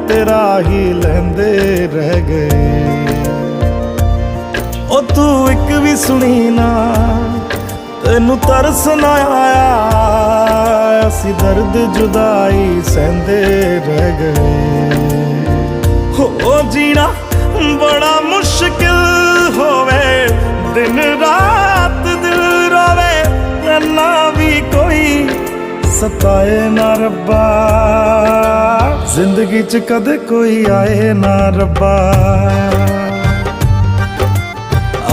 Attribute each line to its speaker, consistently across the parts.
Speaker 1: तेरा ही लेंदे रह गए। ओ तू एक भी सुनी ना, तेनू तरस ना आया, असी दर्द जुदाई सहंदे रह गए। हो जीना बड़ा मुश्किल होवे, दिन रात दिल रोवे, ना भी कोई सताए ना रब्बा, जिंदगी च कदे कोई आए ना रब्बा।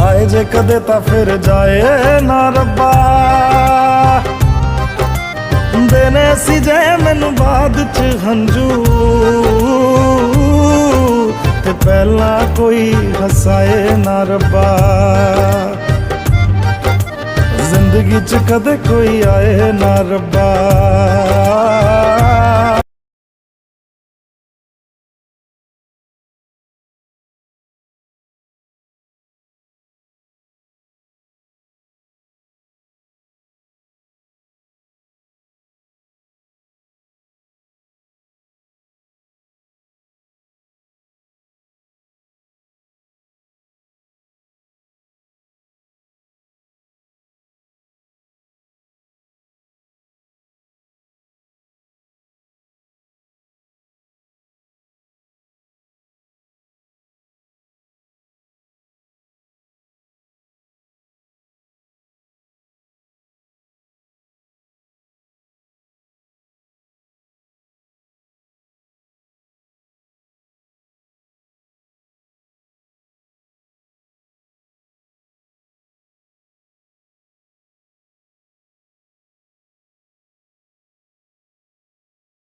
Speaker 1: आए जे कदे ता फिर जाए ना रब्बा, देने सी जे मैनू बाद च हंजू, ते पहला कोई हसाए ना रब्बा, जिंदगी च कदे कोई आए ना रब्बा।